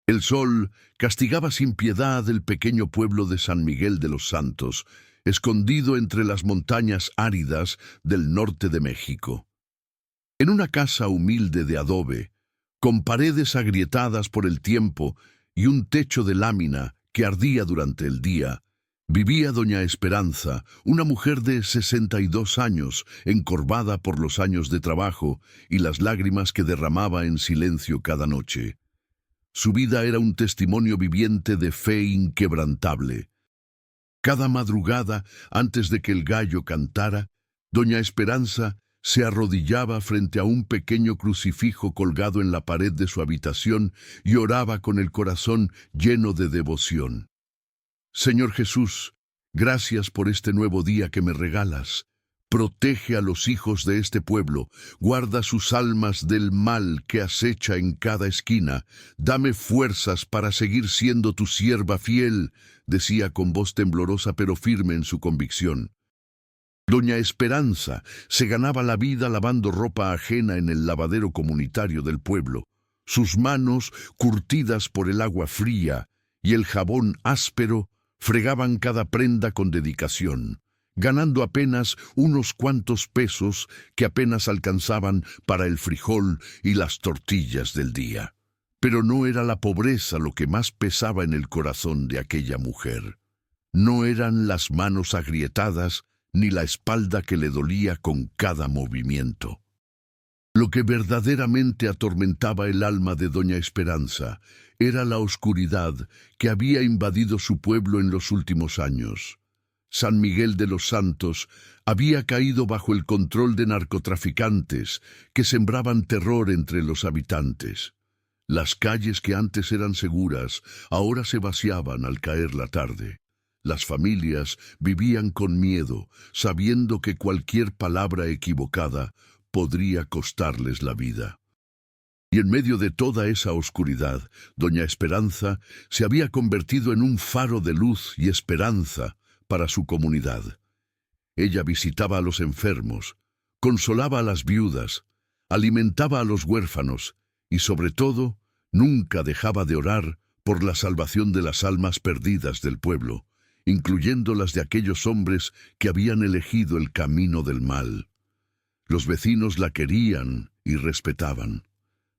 El sol castigaba sin piedad el pequeño pueblo de San Miguel de los Santos, escondido entre las montañas áridas del norte de México. En una casa humilde de adobe, con paredes agrietadas por el tiempo y un techo de lámina que ardía durante el día, vivía doña Esperanza, una mujer de 62 años, encorvada por los años de trabajo y las lágrimas que derramaba en silencio cada noche. Su vida era un testimonio viviente de fe inquebrantable. Cada madrugada, antes de que el gallo cantara, doña Esperanza se arrodillaba frente a un pequeño crucifijo colgado en la pared de su habitación y oraba con el corazón lleno de devoción. Señor Jesús, gracias por este nuevo día que me regalas. Protege a los hijos de este pueblo, guarda sus almas del mal que acecha en cada esquina. Dame fuerzas para seguir siendo tu sierva fiel, decía con voz temblorosa pero firme en su convicción. Doña Esperanza se ganaba la vida lavando ropa ajena en el lavadero comunitario del pueblo. Sus manos, curtidas por el agua fría y el jabón áspero, fregaban cada prenda con dedicación, ganando apenas unos cuantos pesos que apenas alcanzaban para el frijol y las tortillas del día. Pero no era la pobreza lo que más pesaba en el corazón de aquella mujer. No eran las manos agrietadas ni la espalda que le dolía con cada movimiento. Lo que verdaderamente atormentaba el alma de doña Esperanza era la oscuridad que había invadido su pueblo en los últimos años. San Miguel de los Santos había caído bajo el control de narcotraficantes que sembraban terror entre los habitantes. Las calles que antes eran seguras ahora se vaciaban al caer la tarde. Las familias vivían con miedo, sabiendo que cualquier palabra equivocada podría costarles la vida. Y en medio de toda esa oscuridad, doña Esperanza se había convertido en un faro de luz y esperanza para su comunidad. Ella visitaba a los enfermos, consolaba a las viudas, alimentaba a los huérfanos y, sobre todo, nunca dejaba de orar por la salvación de las almas perdidas del pueblo, incluyendo las de aquellos hombres que habían elegido el camino del mal. Los vecinos la querían y respetaban.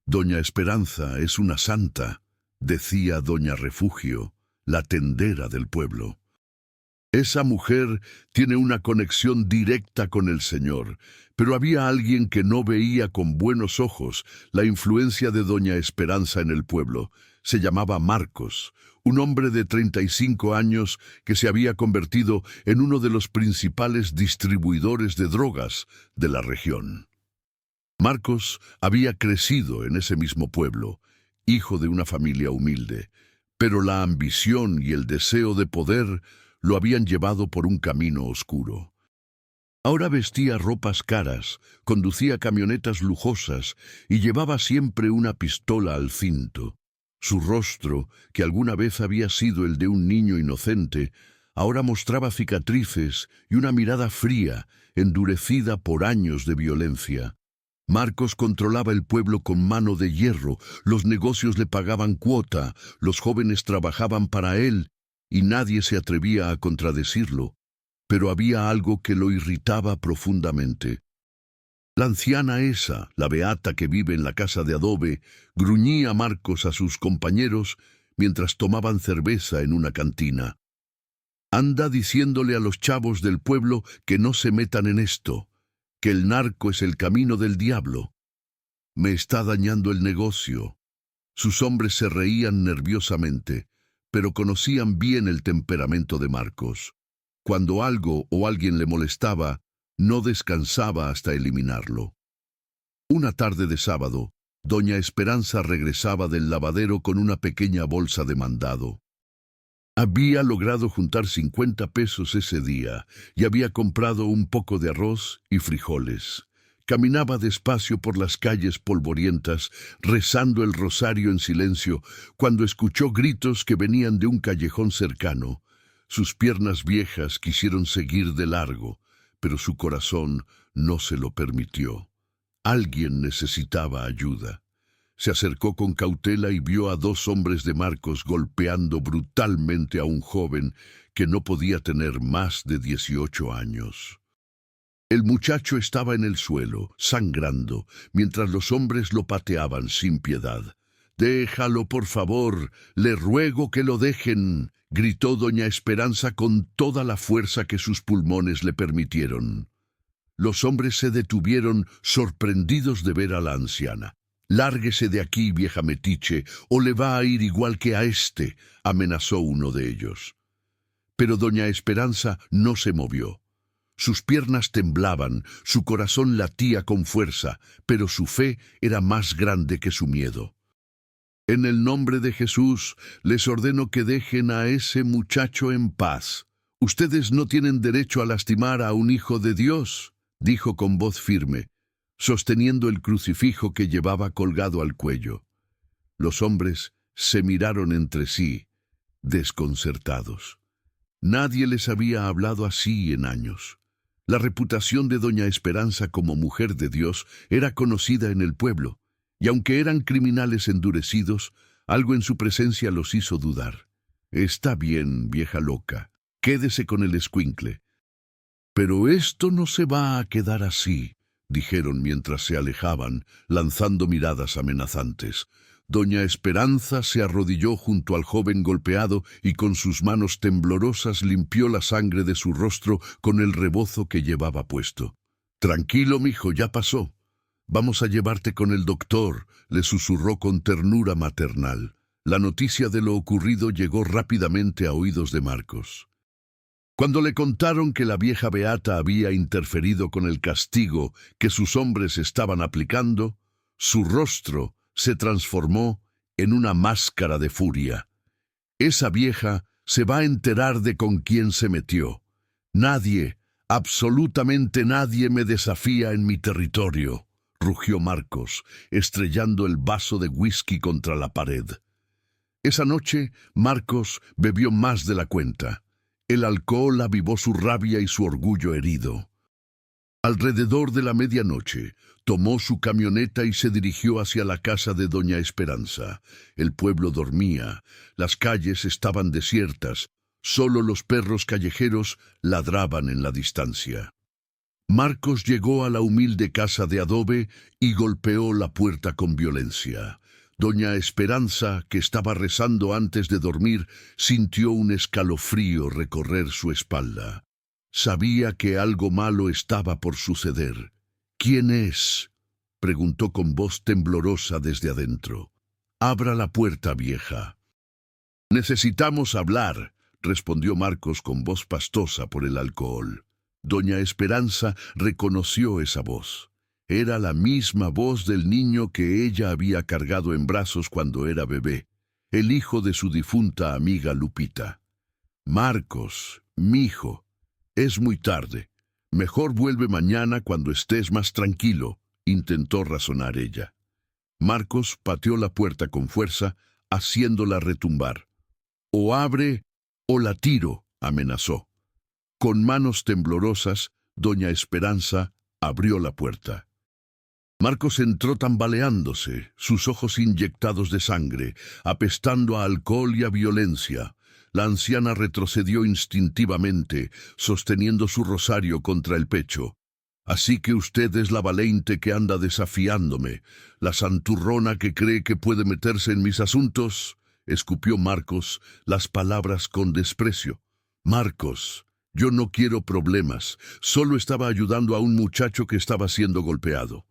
Doña Esperanza es una santa, decía doña Refugio, la tendera del pueblo. Esa mujer tiene una conexión directa con el Señor, pero había alguien que no veía con buenos ojos la influencia de doña Esperanza en el pueblo. Se llamaba Marcos, un hombre de 35 años que se había convertido en uno de los principales distribuidores de drogas de la región. Marcos había crecido en ese mismo pueblo, hijo de una familia humilde, pero la ambición y el deseo de poder lo habían llevado por un camino oscuro. Ahora vestía ropas caras, conducía camionetas lujosas y llevaba siempre una pistola al cinto. Su rostro, que alguna vez había sido el de un niño inocente, ahora mostraba cicatrices y una mirada fría, endurecida por años de violencia. Marcos controlaba el pueblo con mano de hierro, los negocios le pagaban cuota, los jóvenes trabajaban para él, y nadie se atrevía a contradecirlo, pero había algo que lo irritaba profundamente. La anciana esa, la beata que vive en la casa de adobe, gruñía a Marcos a sus compañeros mientras tomaban cerveza en una cantina. Anda diciéndole a los chavos del pueblo que no se metan en esto, que el narco es el camino del diablo. Me está dañando el negocio. Sus hombres se reían nerviosamente, pero conocían bien el temperamento de Marcos. Cuando algo o alguien le molestaba, no descansaba hasta eliminarlo. Una tarde de sábado, doña Esperanza regresaba del lavadero con una pequeña bolsa de mandado. Había logrado juntar 50 pesos ese día y había comprado un poco de arroz y frijoles. Caminaba despacio por las calles polvorientas, rezando el rosario en silencio, cuando escuchó gritos que venían de un callejón cercano. Sus piernas viejas quisieron seguir de largo, pero su corazón no se lo permitió. Alguien necesitaba ayuda. Se acercó con cautela y vio a dos hombres de Marcos golpeando brutalmente a un joven que no podía tener más de 18 años. El muchacho estaba en el suelo, sangrando, mientras los hombres lo pateaban sin piedad. «Déjalo, por favor, le ruego que lo dejen», gritó doña Esperanza con toda la fuerza que sus pulmones le permitieron. Los hombres se detuvieron, sorprendidos de ver a la anciana. «Lárguese de aquí, vieja metiche, o le va a ir igual que a este», amenazó uno de ellos. Pero doña Esperanza no se movió. Sus piernas temblaban, su corazón latía con fuerza, pero su fe era más grande que su miedo. «En el nombre de Jesús, les ordeno que dejen a ese muchacho en paz. Ustedes no tienen derecho a lastimar a un hijo de Dios», dijo con voz firme, sosteniendo el crucifijo que llevaba colgado al cuello. Los hombres se miraron entre sí, desconcertados. Nadie les había hablado así en años. La reputación de doña Esperanza como mujer de Dios era conocida en el pueblo, y aunque eran criminales endurecidos, algo en su presencia los hizo dudar. «Está bien, vieja loca, quédese con el escuincle». «Pero esto no se va a quedar así», dijeron mientras se alejaban, lanzando miradas amenazantes. Doña Esperanza se arrodilló junto al joven golpeado y con sus manos temblorosas limpió la sangre de su rostro con el rebozo que llevaba puesto. «Tranquilo, mijo, ya pasó. Vamos a llevarte con el doctor», le susurró con ternura maternal. La noticia de lo ocurrido llegó rápidamente a oídos de Marcos. Cuando le contaron que la vieja beata había interferido con el castigo que sus hombres estaban aplicando, su rostro se transformó en una máscara de furia. «Esa vieja se va a enterar de con quién se metió. Nadie, absolutamente nadie me desafía en mi territorio», rugió Marcos, estrellando el vaso de whisky contra la pared. Esa noche, Marcos bebió más de la cuenta. El alcohol avivó su rabia y su orgullo herido. Alrededor de la medianoche, tomó su camioneta y se dirigió hacia la casa de doña Esperanza. El pueblo dormía, las calles estaban desiertas, solo los perros callejeros ladraban en la distancia. Marcos llegó a la humilde casa de adobe y golpeó la puerta con violencia. Doña Esperanza, que estaba rezando antes de dormir, sintió un escalofrío recorrer su espalda. Sabía que algo malo estaba por suceder. «¿Quién es?», preguntó con voz temblorosa desde adentro. «Abra la puerta, vieja». «Necesitamos hablar», respondió Marcos con voz pastosa por el alcohol. Doña Esperanza reconoció esa voz. Era la misma voz del niño que ella había cargado en brazos cuando era bebé, el hijo de su difunta amiga Lupita. «Marcos, mijo, es muy tarde. Mejor vuelve mañana cuando estés más tranquilo», intentó razonar ella. Marcos pateó la puerta con fuerza, haciéndola retumbar. «O abre o la tiro», amenazó. Con manos temblorosas, doña Esperanza abrió la puerta. Marcos entró tambaleándose, sus ojos inyectados de sangre, apestando a alcohol y a violencia. La anciana retrocedió instintivamente, sosteniendo su rosario contra el pecho. «Así que usted es la valiente que anda desafiándome, la santurrona que cree que puede meterse en mis asuntos», escupió Marcos las palabras con desprecio. «Marcos, yo no quiero problemas, solo estaba ayudando a un muchacho que estaba siendo golpeado».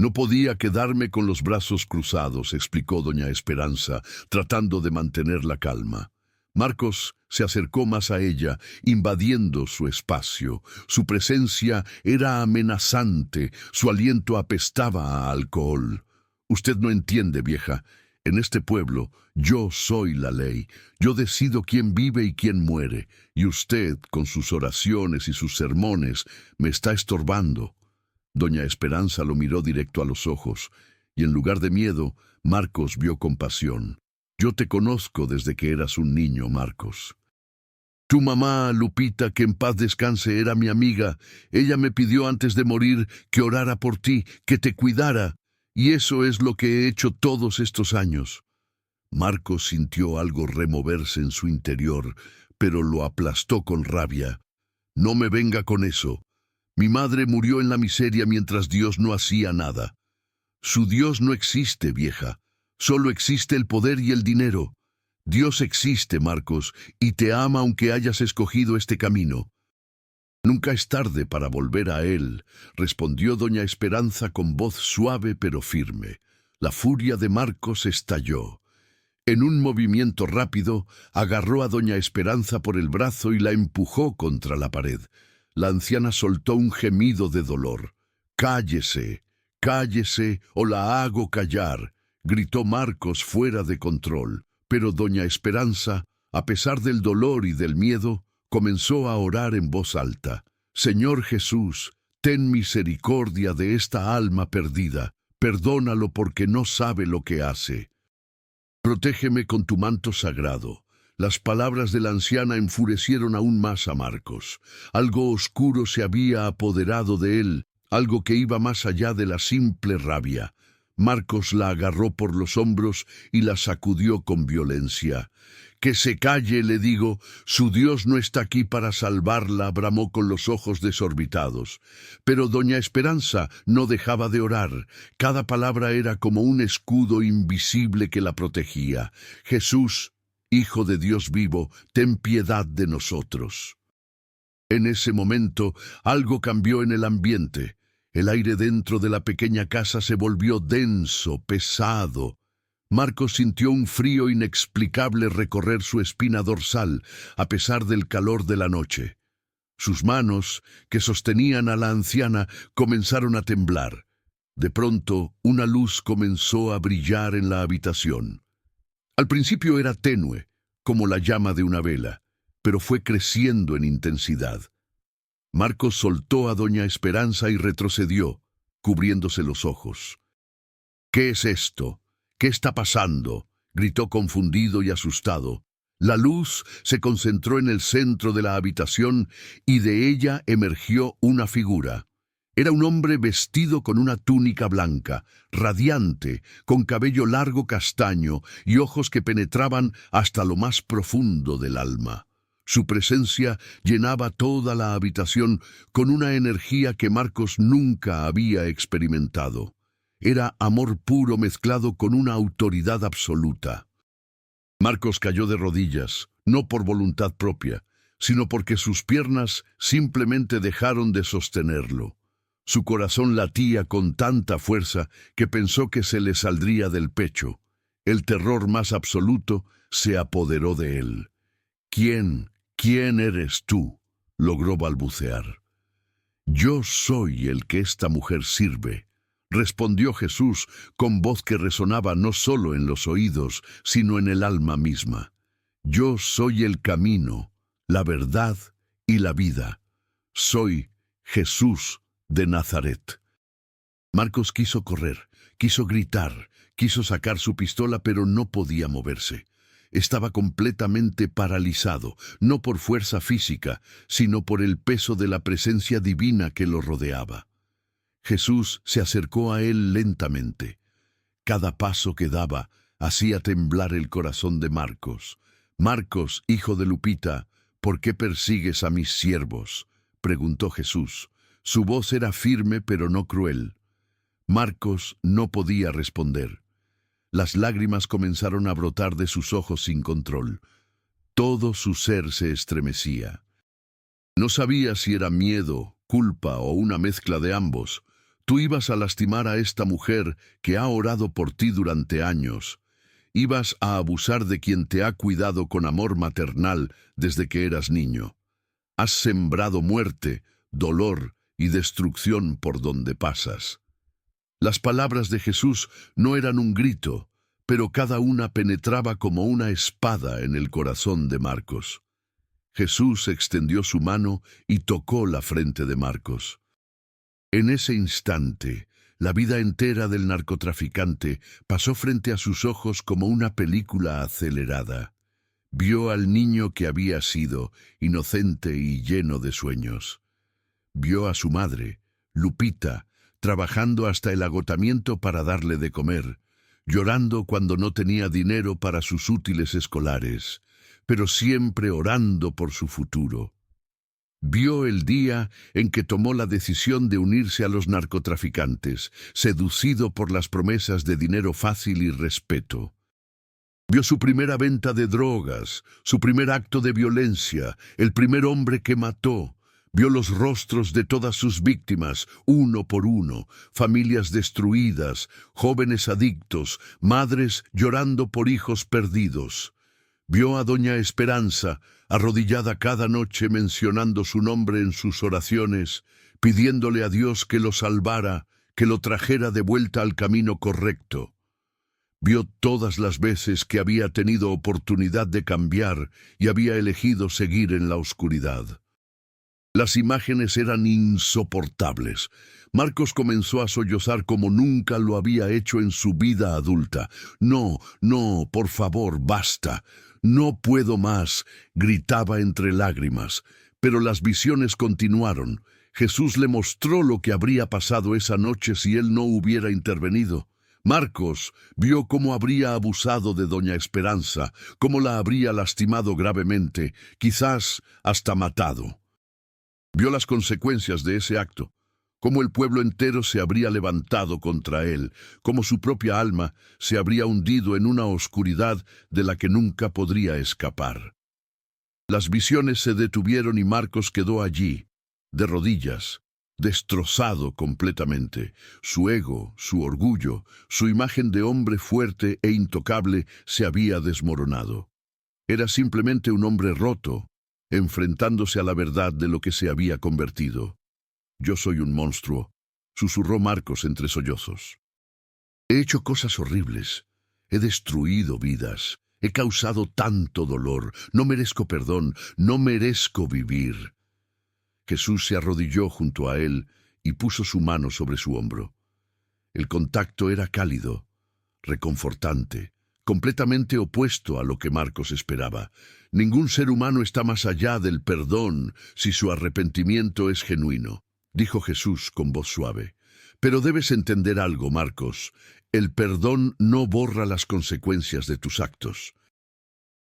«No podía quedarme con los brazos cruzados», explicó doña Esperanza, tratando de mantener la calma. Marcos se acercó más a ella, invadiendo su espacio. Su presencia era amenazante, su aliento apestaba a alcohol. «Usted no entiende, vieja. En este pueblo, yo soy la ley. Yo decido quién vive y quién muere. Y usted, con sus oraciones y sus sermones, me está estorbando». Doña Esperanza lo miró directo a los ojos, y en lugar de miedo, Marcos vio compasión. «Yo te conozco desde que eras un niño, Marcos. Tu mamá, Lupita, que en paz descanse, era mi amiga. Ella me pidió antes de morir que orara por ti, que te cuidara. y eso es lo que he hecho todos estos años. Marcos sintió algo removerse en su interior, pero lo aplastó con rabia. No me venga con eso. Mi madre murió en la miseria mientras Dios no hacía nada. Su Dios no existe, vieja. Solo existe el poder y el dinero. Dios existe, Marcos, y te ama aunque hayas escogido este camino. Nunca es tarde para volver a Él, respondió doña Esperanza con voz suave pero firme. La furia de Marcos estalló. En un movimiento rápido, agarró a doña Esperanza por el brazo y la empujó contra la pared. La anciana soltó un gemido de dolor. «Cállese, cállese o la hago callar», gritó Marcos fuera de control. Pero doña Esperanza, a pesar del dolor y del miedo, comenzó a orar en voz alta. «Señor Jesús, ten misericordia de esta alma perdida. Perdónalo porque no sabe lo que hace. Protégeme con tu manto sagrado». Las palabras de la anciana enfurecieron aún más a Marcos. Algo oscuro se había apoderado de él, algo que iba más allá de la simple rabia. Marcos la agarró por los hombros y la sacudió con violencia. «Que se calle, le digo, su Dios no está aquí para salvarla», bramó con los ojos desorbitados. Pero doña Esperanza no dejaba de orar. Cada palabra era como un escudo invisible que la protegía. «Jesús, Hijo de Dios vivo, ten piedad de nosotros». En ese momento, algo cambió en el ambiente. El aire dentro de la pequeña casa se volvió denso, pesado. Marcos sintió un frío inexplicable recorrer su espina dorsal, a pesar del calor de la noche. Sus manos, que sostenían a la anciana, comenzaron a temblar. De pronto, una luz comenzó a brillar en la habitación. Al principio era tenue, como la llama de una vela, pero fue creciendo en intensidad. Marcos soltó a doña Esperanza y retrocedió, cubriéndose los ojos. «¿Qué es esto? ¿Qué está pasando?», gritó confundido y asustado. La luz se concentró en el centro de la habitación y de ella emergió una figura. Era un hombre vestido con una túnica blanca, radiante, con cabello largo castaño y ojos que penetraban hasta lo más profundo del alma. Su presencia llenaba toda la habitación con una energía que Marcos nunca había experimentado. Era amor puro mezclado con una autoridad absoluta. Marcos cayó de rodillas, no por voluntad propia, sino porque sus piernas simplemente dejaron de sostenerlo. Su corazón latía con tanta fuerza que pensó que se le saldría del pecho. El terror más absoluto se apoderó de él. ¿Quién eres tú?», logró balbucear. «Yo soy el que esta mujer sirve», respondió Jesús con voz que resonaba no solo en los oídos, sino en el alma misma. «Yo soy el camino, la verdad y la vida. Soy Jesús de Nazaret». Marcos quiso correr, quiso gritar, quiso sacar su pistola, pero no podía moverse. Estaba completamente paralizado, no por fuerza física, sino por el peso de la presencia divina que lo rodeaba. Jesús se acercó a él lentamente. Cada paso que daba hacía temblar el corazón de Marcos. «Marcos, hijo de Lupita, ¿por qué persigues a mis siervos?», preguntó Jesús. Su voz era firme pero no cruel. Marcos no podía responder. Las lágrimas comenzaron a brotar de sus ojos sin control. Todo su ser se estremecía. No sabía si era miedo, culpa o una mezcla de ambos. Tú ibas a lastimar a esta mujer que ha orado por ti durante años. Ibas a abusar de quien te ha cuidado con amor maternal desde que eras niño. Has sembrado muerte, dolor y destrucción por donde pasas. Las palabras de Jesús no eran un grito, pero cada una penetraba como una espada en el corazón de Marcos. Jesús extendió su mano y tocó la frente de Marcos. En ese instante, la vida entera del narcotraficante pasó frente a sus ojos como una película acelerada. Vio al niño que había sido, inocente y lleno de sueños. Vio a su madre, Lupita, trabajando hasta el agotamiento para darle de comer, llorando cuando no tenía dinero para sus útiles escolares, pero siempre orando por su futuro. Vio el día en que tomó la decisión de unirse a los narcotraficantes, seducido por las promesas de dinero fácil y respeto. Vio su primera venta de drogas, su primer acto de violencia, el primer hombre que mató. Vio los rostros de todas sus víctimas, uno por uno, familias destruidas, jóvenes adictos, madres llorando por hijos perdidos. Vio a doña Esperanza, arrodillada cada noche mencionando su nombre en sus oraciones, pidiéndole a Dios que lo salvara, que lo trajera de vuelta al camino correcto. Vio todas las veces que había tenido oportunidad de cambiar y había elegido seguir en la oscuridad. Las imágenes eran insoportables. Marcos comenzó a sollozar como nunca lo había hecho en su vida adulta. «No, no, por favor, basta. No puedo más», gritaba entre lágrimas. Pero las visiones continuaron. Jesús le mostró lo que habría pasado esa noche si él no hubiera intervenido. Marcos vio cómo habría abusado de doña Esperanza, cómo la habría lastimado gravemente, quizás hasta matado. Vio las consecuencias de ese acto, cómo el pueblo entero se habría levantado contra él, cómo su propia alma se habría hundido en una oscuridad de la que nunca podría escapar. Las visiones se detuvieron y Marcos quedó allí, de rodillas, destrozado completamente. Su ego, su orgullo, su imagen de hombre fuerte e intocable se había desmoronado. Era simplemente un hombre roto, enfrentándose a la verdad de lo que se había convertido. «Yo soy un monstruo», susurró Marcos entre sollozos. «He hecho cosas horribles, he destruido vidas, he causado tanto dolor, no merezco perdón, no merezco vivir». Jesús se arrodilló junto a él y puso su mano sobre su hombro. El contacto era cálido, reconfortante, completamente opuesto a lo que Marcos esperaba. Ningún ser humano está más allá del perdón si su arrepentimiento es genuino, dijo Jesús con voz suave. Pero debes entender algo, Marcos. El perdón no borra las consecuencias de tus actos.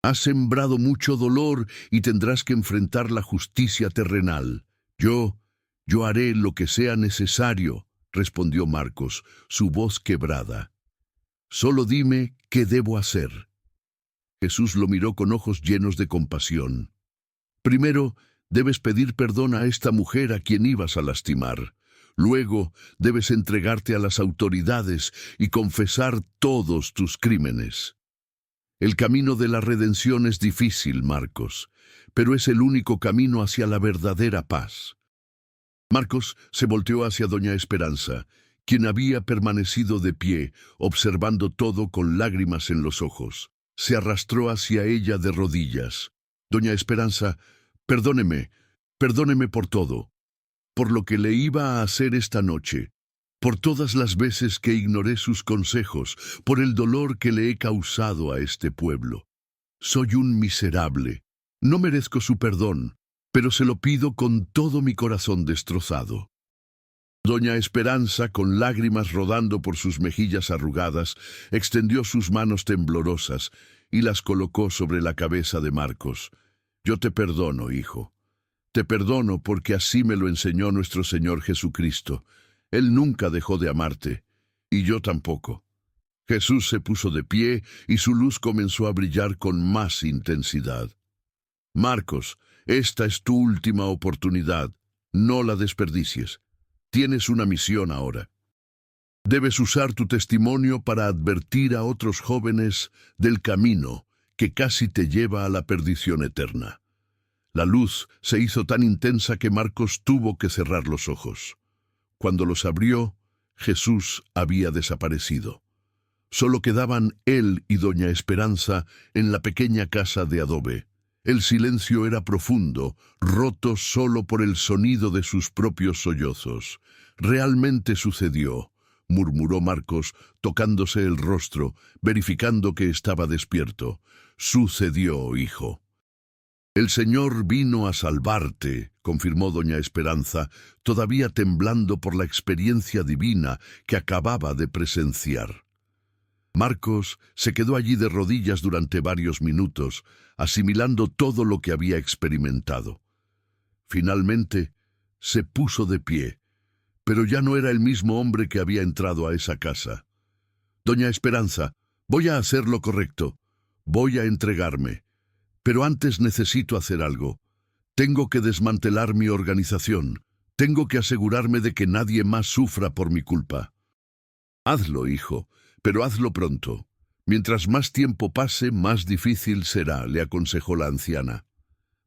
Has sembrado mucho dolor y tendrás que enfrentar la justicia terrenal. Yo haré lo que sea necesario, respondió Marcos, su voz quebrada. Solo dime qué debo hacer. Jesús lo miró con ojos llenos de compasión. Primero, debes pedir perdón a esta mujer a quien ibas a lastimar. Luego, debes entregarte a las autoridades y confesar todos tus crímenes. El camino de la redención es difícil, Marcos, pero es el único camino hacia la verdadera paz. Marcos se volteó hacia doña Esperanza, quien había permanecido de pie, observando todo con lágrimas en los ojos. Se arrastró hacia ella de rodillas. «Doña Esperanza, perdóneme por todo, por lo que le iba a hacer esta noche, por todas las veces que ignoré sus consejos, por el dolor que le he causado a este pueblo. Soy un miserable. No merezco su perdón, pero se lo pido con todo mi corazón destrozado». Doña Esperanza, con lágrimas rodando por sus mejillas arrugadas, extendió sus manos temblorosas y las colocó sobre la cabeza de Marcos. «Yo te perdono, hijo. Te perdono porque así me lo enseñó nuestro Señor Jesucristo. Él nunca dejó de amarte, y yo tampoco». Jesús se puso de pie y su luz comenzó a brillar con más intensidad. «Marcos, esta es tu última oportunidad. No la desperdicies. Tienes una misión ahora. Debes usar tu testimonio para advertir a otros jóvenes del camino que casi te lleva a la perdición eterna». La luz se hizo tan intensa que Marcos tuvo que cerrar los ojos. Cuando los abrió, Jesús había desaparecido. Solo quedaban él y doña Esperanza en la pequeña casa de adobe. El silencio era profundo, roto solo por el sonido de sus propios sollozos. «Realmente sucedió», murmuró Marcos, tocándose el rostro, verificando que estaba despierto. «Sucedió, hijo. El Señor vino a salvarte», confirmó doña Esperanza, todavía temblando por la experiencia divina que acababa de presenciar. Marcos se quedó allí de rodillas durante varios minutos, asimilando todo lo que había experimentado. Finalmente, se puso de pie, pero ya no era el mismo hombre que había entrado a esa casa. Doña Esperanza, voy a hacer lo correcto. Voy a entregarme. Pero antes necesito hacer algo. Tengo que desmantelar mi organización. Tengo que asegurarme de que nadie más sufra por mi culpa. Hazlo, hijo, pero hazlo pronto. Mientras más tiempo pase, más difícil será, le aconsejó la anciana.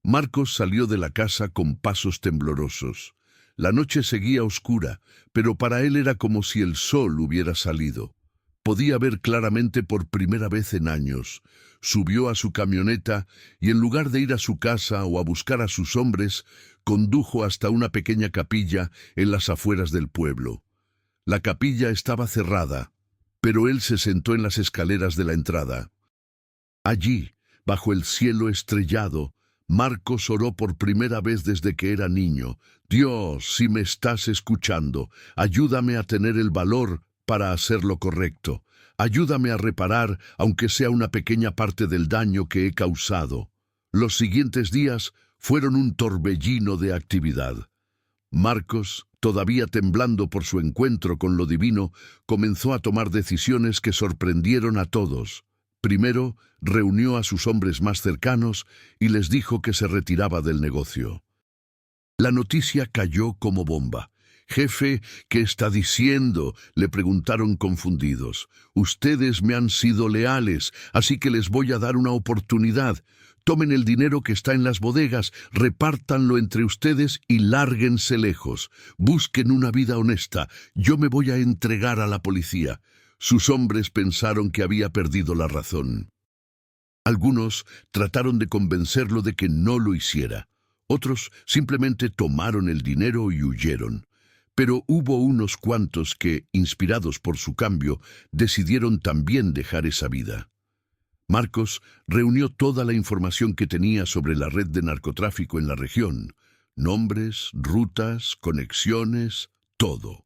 Marcos salió de la casa con pasos temblorosos. La noche seguía oscura, pero para él era como si el sol hubiera salido. Podía ver claramente por primera vez en años. Subió a su camioneta y en lugar de ir a su casa o a buscar a sus hombres, condujo hasta una pequeña capilla en las afueras del pueblo. La capilla estaba cerrada, pero él se sentó en las escaleras de la entrada. Allí, bajo el cielo estrellado, Marcos oró por primera vez desde que era niño. Dios, si me estás escuchando, ayúdame a tener el valor para hacer lo correcto. Ayúdame a reparar, aunque sea una pequeña parte del daño que he causado. Los siguientes días fueron un torbellino de actividad. Marcos, todavía temblando por su encuentro con lo divino, comenzó a tomar decisiones que sorprendieron a todos. Primero, reunió a sus hombres más cercanos y les dijo que se retiraba del negocio. La noticia cayó como bomba. «Jefe, ¿qué está diciendo?», le preguntaron confundidos. «Ustedes me han sido leales, así que les voy a dar una oportunidad. Tomen el dinero que está en las bodegas, repártanlo entre ustedes y lárguense lejos. Busquen una vida honesta. Yo me voy a entregar a la policía». Sus hombres pensaron que había perdido la razón. Algunos trataron de convencerlo de que no lo hiciera. Otros simplemente tomaron el dinero y huyeron. Pero hubo unos cuantos que, inspirados por su cambio, decidieron también dejar esa vida. Marcos reunió toda la información que tenía sobre la red de narcotráfico en la región. Nombres, rutas, conexiones, todo.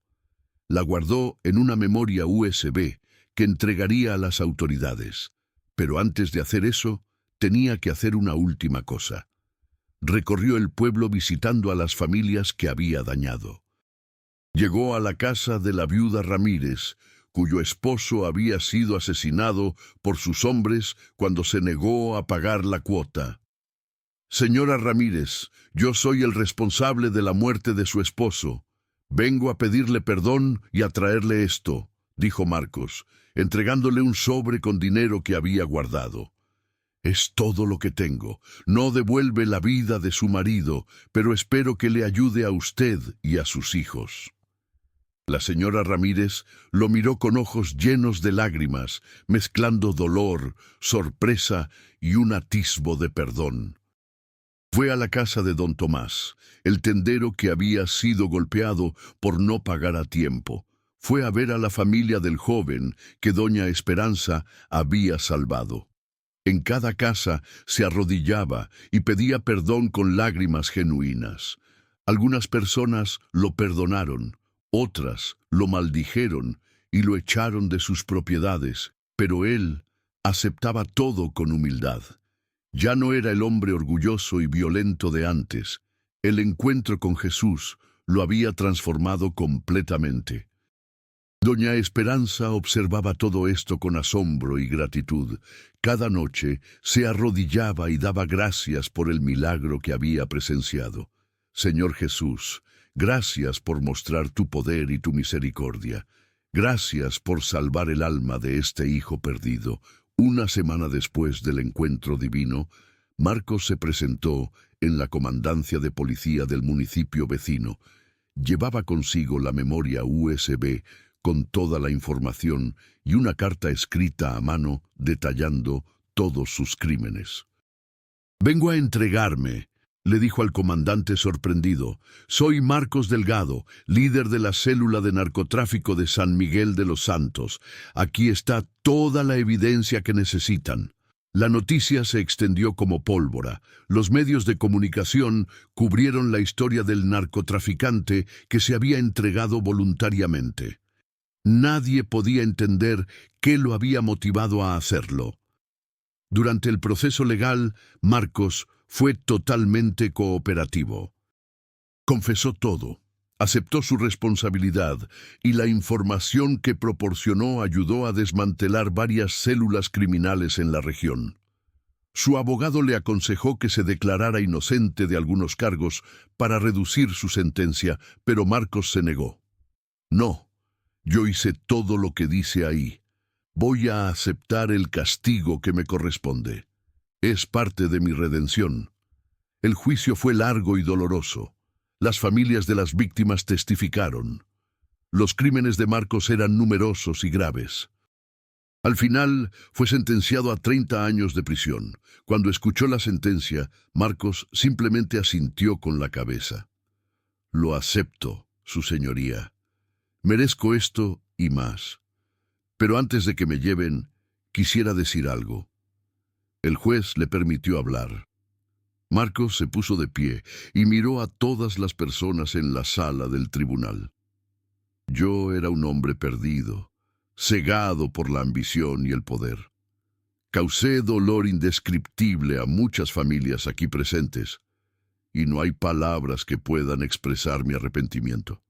La guardó en una memoria USB que entregaría a las autoridades. Pero antes de hacer eso, tenía que hacer una última cosa. Recorrió el pueblo visitando a las familias que había dañado. Llegó a la casa de la viuda Ramírez, cuyo esposo había sido asesinado por sus hombres cuando se negó a pagar la cuota. «Señora Ramírez, yo soy el responsable de la muerte de su esposo. Vengo a pedirle perdón y a traerle esto», dijo Marcos, entregándole un sobre con dinero que había guardado. «Es todo lo que tengo. No devuelve la vida de su marido, pero espero que le ayude a usted y a sus hijos». La señora Ramírez lo miró con ojos llenos de lágrimas, mezclando dolor, sorpresa y un atisbo de perdón. Fue a la casa de don Tomás, el tendero que había sido golpeado por no pagar a tiempo. Fue a ver a la familia del joven que doña Esperanza había salvado. En cada casa se arrodillaba y pedía perdón con lágrimas genuinas. Algunas personas lo perdonaron, otras lo maldijeron y lo echaron de sus propiedades, pero él aceptaba todo con humildad. Ya no era el hombre orgulloso y violento de antes. El encuentro con Jesús lo había transformado completamente. Doña Esperanza observaba todo esto con asombro y gratitud. Cada noche se arrodillaba y daba gracias por el milagro que había presenciado. «Señor Jesús, gracias por mostrar tu poder y tu misericordia. Gracias por salvar el alma de este hijo perdido». Una semana después del encuentro divino, Marcos se presentó en la comandancia de policía del municipio vecino. Llevaba consigo la memoria USB con toda la información y una carta escrita a mano detallando todos sus crímenes. «Vengo a entregarme», le dijo al comandante sorprendido. «Soy Marcos Delgado, líder de la célula de narcotráfico de San Miguel de los Santos. Aquí está toda la evidencia que necesitan». La noticia se extendió como pólvora. Los medios de comunicación cubrieron la historia del narcotraficante que se había entregado voluntariamente. Nadie podía entender qué lo había motivado a hacerlo. Durante el proceso legal, Marcos fue totalmente cooperativo. Confesó todo, aceptó su responsabilidad y la información que proporcionó ayudó a desmantelar varias células criminales en la región. Su abogado le aconsejó que se declarara inocente de algunos cargos para reducir su sentencia, pero Marcos se negó. No, yo hice todo lo que dice ahí. Voy a aceptar el castigo que me corresponde. Es parte de mi redención. El juicio fue largo y doloroso. Las familias de las víctimas testificaron. Los crímenes de Marcos eran numerosos y graves. Al final, fue sentenciado a 30 años de prisión. Cuando escuchó la sentencia, Marcos simplemente asintió con la cabeza. Lo acepto, su señoría. Merezco esto y más. Pero antes de que me lleven, quisiera decir algo. El juez le permitió hablar. Marcos se puso de pie y miró a todas las personas en la sala del tribunal. Yo era un hombre perdido, cegado por la ambición y el poder. Causé dolor indescriptible a muchas familias aquí presentes, y no hay palabras que puedan expresar mi arrepentimiento.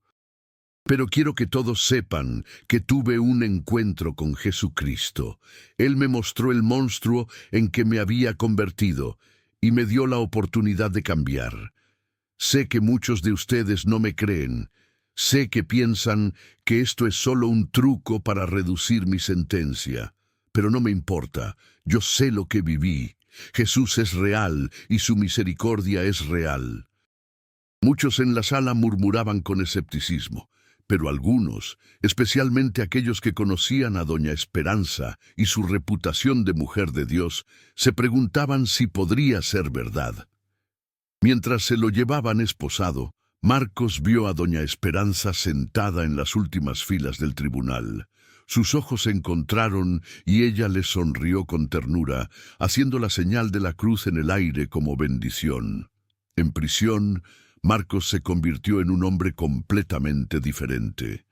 Pero quiero que todos sepan que tuve un encuentro con Jesucristo. Él me mostró el monstruo en que me había convertido y me dio la oportunidad de cambiar. Sé que muchos de ustedes no me creen. Sé que piensan que esto es solo un truco para reducir mi sentencia. Pero no me importa. Yo sé lo que viví. Jesús es real y su misericordia es real. Muchos en la sala murmuraban con escepticismo. Pero algunos, especialmente aquellos que conocían a Doña Esperanza y su reputación de mujer de Dios, se preguntaban si podría ser verdad. Mientras se lo llevaban esposado, Marcos vio a Doña Esperanza sentada en las últimas filas del tribunal. Sus ojos se encontraron y ella le sonrió con ternura, haciendo la señal de la cruz en el aire como bendición. En prisión, Marcos se convirtió en un hombre completamente diferente.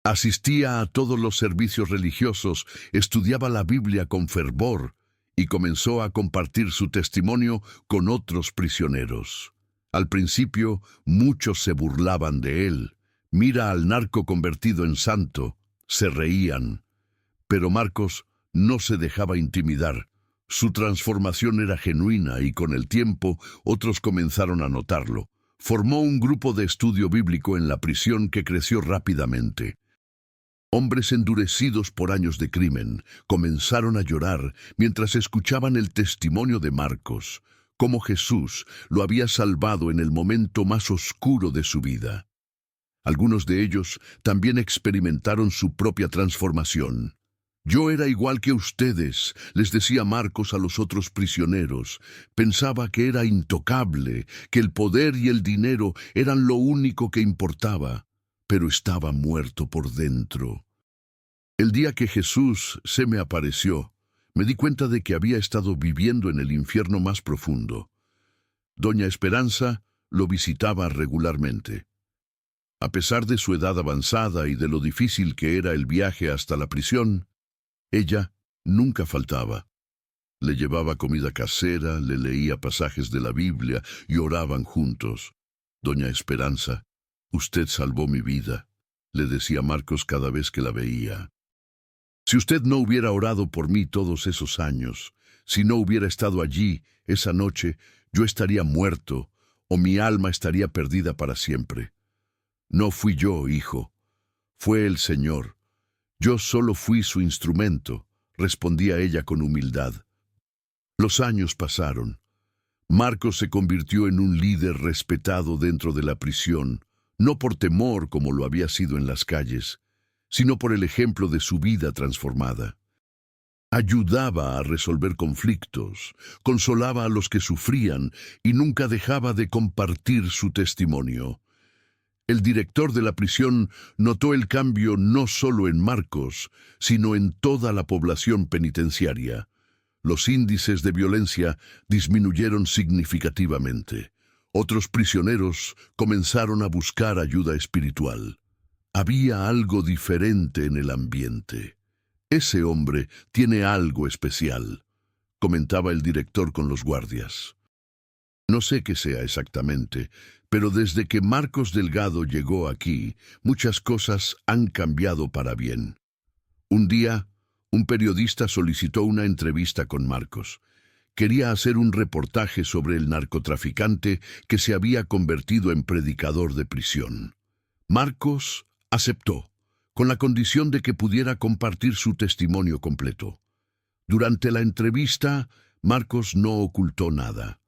Asistía a todos los servicios religiosos, estudiaba la Biblia con fervor y comenzó a compartir su testimonio con otros prisioneros. Al principio, muchos se burlaban de él. Mira al narco convertido en santo. Se reían. Pero Marcos no se dejaba intimidar. Su transformación era genuina y con el tiempo otros comenzaron a notarlo. Formó un grupo de estudio bíblico en la prisión que creció rápidamente. Hombres endurecidos por años de crimen comenzaron a llorar mientras escuchaban el testimonio de Marcos, cómo Jesús lo había salvado en el momento más oscuro de su vida. Algunos de ellos también experimentaron su propia transformación. Yo era igual que ustedes, les decía Marcos a los otros prisioneros. Pensaba que era intocable, que el poder y el dinero eran lo único que importaba, pero estaba muerto por dentro. El día que Jesús se me apareció, me di cuenta de que había estado viviendo en el infierno más profundo. Doña Esperanza lo visitaba regularmente. A pesar de su edad avanzada y de lo difícil que era el viaje hasta la prisión, ella nunca faltaba. Le llevaba comida casera, le leía pasajes de la Biblia y oraban juntos. Doña Esperanza, usted salvó mi vida, le decía Marcos cada vez que la veía. Si usted no hubiera orado por mí todos esos años, si no hubiera estado allí esa noche, yo estaría muerto o mi alma estaría perdida para siempre. No fui yo, hijo, fue el Señor. Yo solo fui su instrumento, respondía ella con humildad. Los años pasaron. Marcos se convirtió en un líder respetado dentro de la prisión, no por temor como lo había sido en las calles, sino por el ejemplo de su vida transformada. Ayudaba a resolver conflictos, consolaba a los que sufrían y nunca dejaba de compartir su testimonio. El director de la prisión notó el cambio no solo en Marcos, sino en toda la población penitenciaria. Los índices de violencia disminuyeron significativamente. Otros prisioneros comenzaron a buscar ayuda espiritual. Había algo diferente en el ambiente. Ese hombre tiene algo especial, comentaba el director con los guardias. No sé qué sea exactamente, pero desde que Marcos Delgado llegó aquí, muchas cosas han cambiado para bien. Un día, un periodista solicitó una entrevista con Marcos. Quería hacer un reportaje sobre el narcotraficante que se había convertido en predicador de prisión. Marcos aceptó, con la condición de que pudiera compartir su testimonio completo. Durante la entrevista, Marcos no ocultó nada.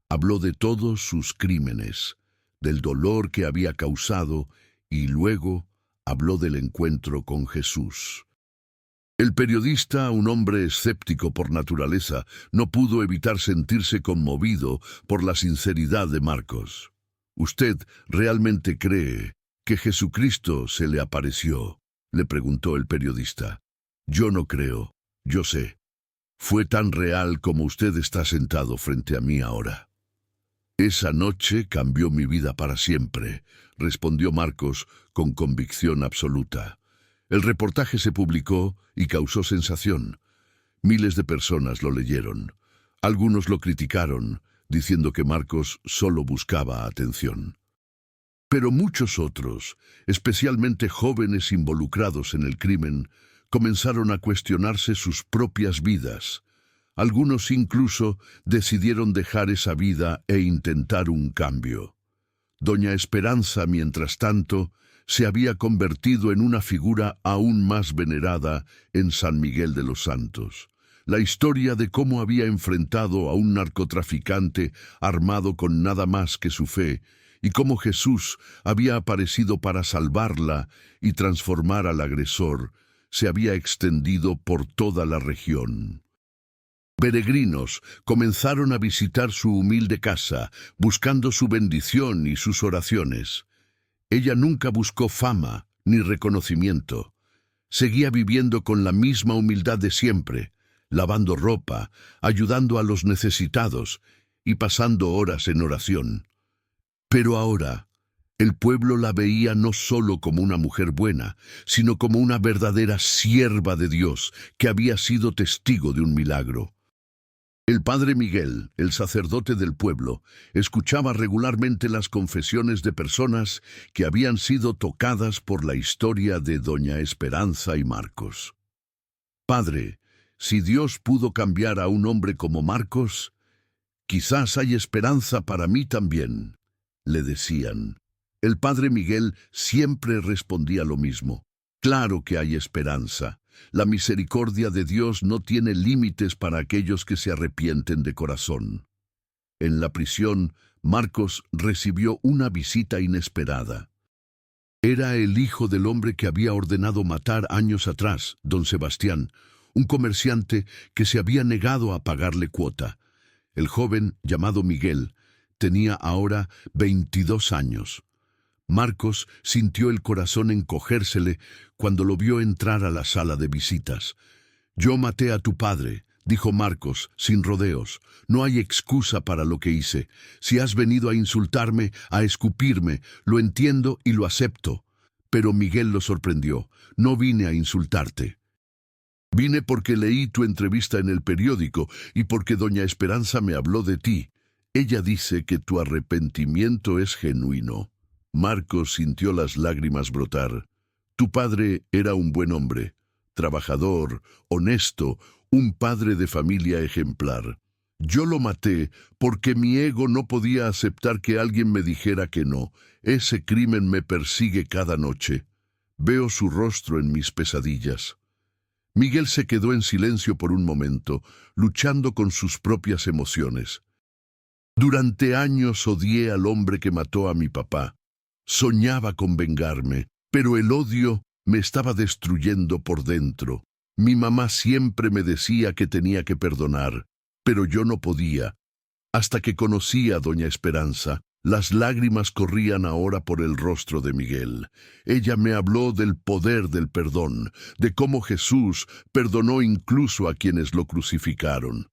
Habló de todos sus crímenes, del dolor que había causado y luego habló del encuentro con Jesús. El periodista, un hombre escéptico por naturaleza, no pudo evitar sentirse conmovido por la sinceridad de Marcos. ¿Usted realmente cree que Jesucristo se le apareció?, le preguntó el periodista. Yo no creo, yo sé. Fue tan real como usted está sentado frente a mí ahora. Esa noche cambió mi vida para siempre, respondió Marcos con convicción absoluta. El reportaje se publicó y causó sensación. Miles de personas lo leyeron. Algunos lo criticaron, diciendo que Marcos solo buscaba atención. Pero muchos otros, especialmente jóvenes involucrados en el crimen, comenzaron a cuestionarse sus propias vidas. Algunos incluso decidieron dejar esa vida e intentar un cambio. Doña Esperanza, mientras tanto, se había convertido en una figura aún más venerada en San Miguel de los Santos. La historia de cómo había enfrentado a un narcotraficante armado con nada más que su fe, y cómo Jesús había aparecido para salvarla y transformar al agresor, se había extendido por toda la región. Peregrinos comenzaron a visitar su humilde casa, buscando su bendición y sus oraciones. Ella nunca buscó fama ni reconocimiento. Seguía viviendo con la misma humildad de siempre, lavando ropa, ayudando a los necesitados y pasando horas en oración. Pero ahora, el pueblo la veía no solo como una mujer buena, sino como una verdadera sierva de Dios que había sido testigo de un milagro. El padre Miguel, el sacerdote del pueblo, escuchaba regularmente las confesiones de personas que habían sido tocadas por la historia de doña Esperanza y Marcos. Padre, si Dios pudo cambiar a un hombre como Marcos, quizás hay esperanza para mí también, le decían. El padre Miguel siempre respondía lo mismo. Claro que hay esperanza. La misericordia de Dios no tiene límites para aquellos que se arrepienten de corazón. En la prisión, Marcos recibió una visita inesperada. Era el hijo del hombre que había ordenado matar años atrás, don Sebastián, un comerciante que se había negado a pagarle cuota. El joven, llamado Miguel, tenía ahora 22 años. Marcos sintió el corazón encogérsele cuando lo vio entrar a la sala de visitas. «Yo maté a tu padre», dijo Marcos, sin rodeos. «No hay excusa para lo que hice. Si has venido a insultarme, a escupirme, lo entiendo y lo acepto». Pero Miguel lo sorprendió. «No vine a insultarte. Vine porque leí tu entrevista en el periódico y porque doña Esperanza me habló de ti. Ella dice que tu arrepentimiento es genuino». Marcos sintió las lágrimas brotar. «Tu padre era un buen hombre, trabajador, honesto, un padre de familia ejemplar. Yo lo maté porque mi ego no podía aceptar que alguien me dijera que no. Ese crimen me persigue cada noche. Veo su rostro en mis pesadillas». Miguel se quedó en silencio por un momento, luchando con sus propias emociones. «Durante años odié al hombre que mató a mi papá. Soñaba con vengarme, pero el odio me estaba destruyendo por dentro. Mi mamá siempre me decía que tenía que perdonar, pero yo no podía. Hasta que conocí a doña Esperanza, Las lágrimas corrían ahora por el rostro de Miguel. Ella me habló del poder del perdón, de cómo Jesús perdonó incluso a quienes lo crucificaron.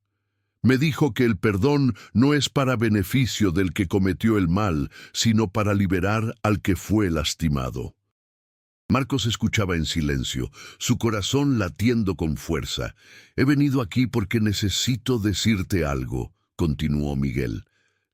Me dijo que el perdón no es para beneficio del que cometió el mal, sino para liberar al que fue lastimado. Marcos escuchaba en silencio, su corazón latiendo con fuerza. «He venido aquí porque necesito decirte algo», continuó Miguel.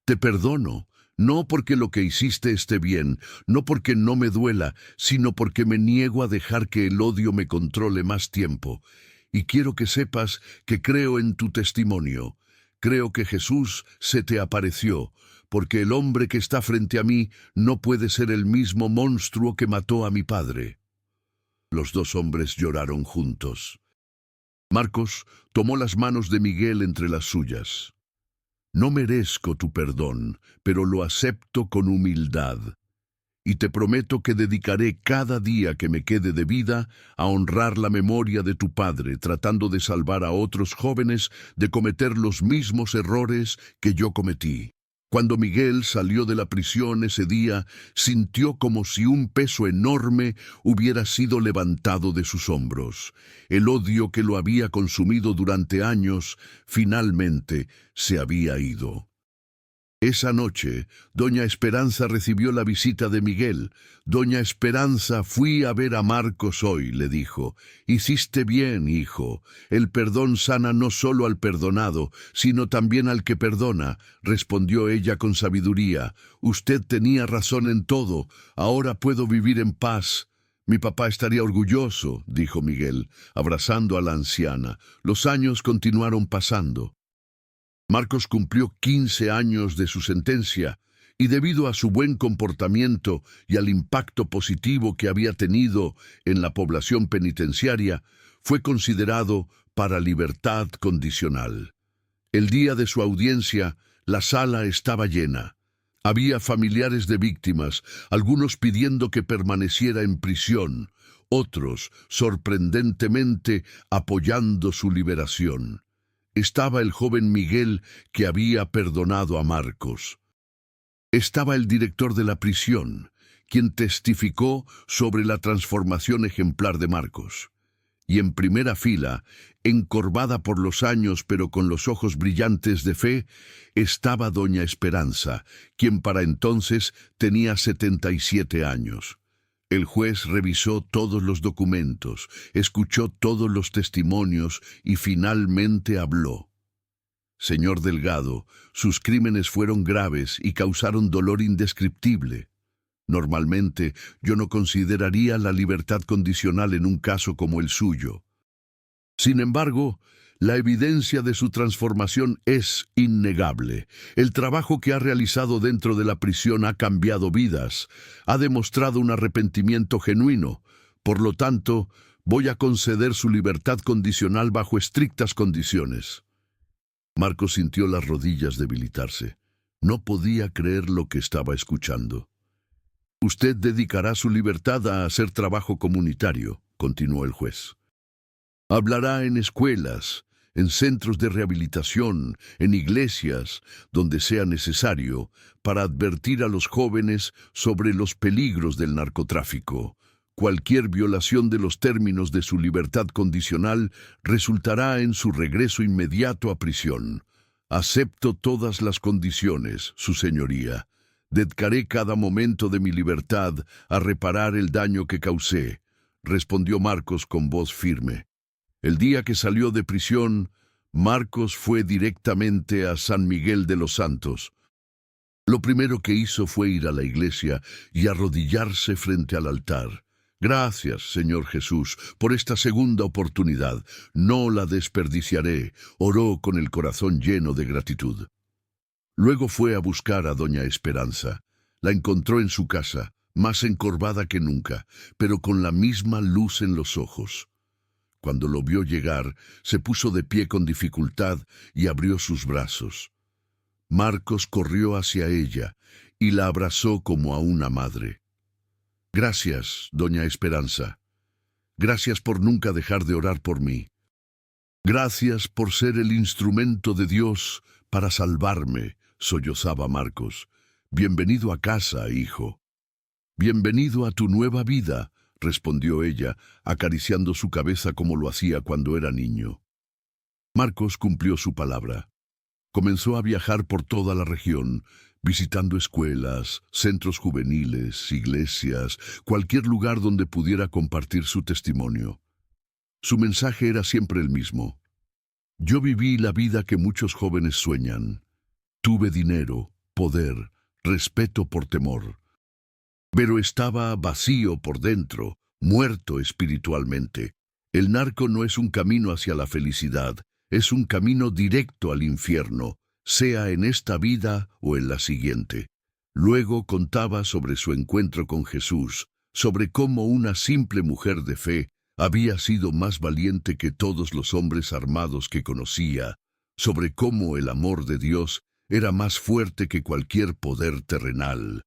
«Te perdono, no porque lo que hiciste esté bien, no porque no me duela, sino porque me niego a dejar que el odio me controle más tiempo. Y quiero que sepas que creo en tu testimonio. Creo que Jesús se te apareció, porque el hombre que está frente a mí no puede ser el mismo monstruo que mató a mi padre». Los dos hombres lloraron juntos. Marcos tomó las manos de Miguel entre las suyas. «No merezco tu perdón, pero lo acepto con humildad. Y te prometo que dedicaré cada día que me quede de vida a honrar la memoria de tu padre, tratando de salvar a otros jóvenes de cometer los mismos errores que yo cometí». Cuando Miguel salió de la prisión ese día, sintió como si un peso enorme hubiera sido levantado de sus hombros. El odio que lo había consumido durante años, finalmente se había ido. Esa noche, doña Esperanza recibió la visita de Miguel. «Doña Esperanza, fui a ver a Marcos hoy», le dijo. «Hiciste bien, hijo. El perdón sana no solo al perdonado, sino también al que perdona», respondió ella con sabiduría. «Usted tenía razón en todo. Ahora puedo vivir en paz». «Mi papá estaría orgulloso», dijo Miguel, abrazando a la anciana. Los años continuaron pasando. Marcos cumplió 15 años de su sentencia, y debido a su buen comportamiento y al impacto positivo que había tenido en la población penitenciaria, fue considerado para libertad condicional. El día de su audiencia, la sala estaba llena. Había familiares de víctimas, algunos pidiendo que permaneciera en prisión, otros, sorprendentemente, apoyando su liberación. Estaba el joven Miguel, que había perdonado a Marcos. Estaba el director de la prisión, quien testificó sobre la transformación ejemplar de Marcos. Y en primera fila, encorvada por los años pero con los ojos brillantes de fe, estaba doña Esperanza, quien para entonces tenía 77 años. El juez revisó todos los documentos, escuchó todos los testimonios y finalmente habló. «Señor Delgado, sus crímenes fueron graves y causaron dolor indescriptible. Normalmente yo no consideraría la libertad condicional en un caso como el suyo. Sin embargo, la evidencia de su transformación es innegable. El trabajo que ha realizado dentro de la prisión ha cambiado vidas, ha demostrado un arrepentimiento genuino. Por lo tanto, voy a conceder su libertad condicional bajo estrictas condiciones». Marcos sintió las rodillas debilitarse. No podía creer lo que estaba escuchando. «Usted dedicará su libertad a hacer trabajo comunitario», continuó el juez. «Hablará en escuelas, en centros de rehabilitación, en iglesias, donde sea necesario, para advertir a los jóvenes sobre los peligros del narcotráfico. Cualquier violación de los términos de su libertad condicional resultará en su regreso inmediato a prisión. Acepto todas las condiciones, su señoría. Dedicaré cada momento de mi libertad a reparar el daño que causé», respondió Marcos con voz firme. El día que salió de prisión, Marcos fue directamente a San Miguel de los Santos. Lo primero que hizo fue ir a la iglesia y arrodillarse frente al altar. «Gracias, Señor Jesús, por esta segunda oportunidad. No la desperdiciaré», oró con el corazón lleno de gratitud. Luego fue a buscar a doña Esperanza. La encontró en su casa, más encorvada que nunca, pero con la misma luz en los ojos. Cuando lo vio llegar, se puso de pie con dificultad y abrió sus brazos. Marcos corrió hacia ella y la abrazó como a una madre. «Gracias, doña Esperanza. Gracias por nunca dejar de orar por mí. Gracias por ser el instrumento de Dios para salvarme», sollozaba Marcos. Bienvenido a casa, hijo. Bienvenido a tu nueva vida, respondió ella, acariciando su cabeza como lo hacía cuando era niño. Marcos cumplió su palabra. Comenzó a viajar por toda la región, visitando escuelas, centros juveniles, iglesias, cualquier lugar donde pudiera compartir su testimonio. Su mensaje era siempre el mismo. Yo viví la vida que muchos jóvenes sueñan. Tuve dinero, poder, respeto por temor. Pero estaba vacío por dentro, muerto espiritualmente. El narco no es un camino hacia la felicidad, es un camino directo al infierno, sea en esta vida o en la siguiente. Luego contaba sobre su encuentro con Jesús, sobre cómo una simple mujer de fe había sido más valiente que todos los hombres armados que conocía, sobre cómo el amor de Dios era más fuerte que cualquier poder terrenal.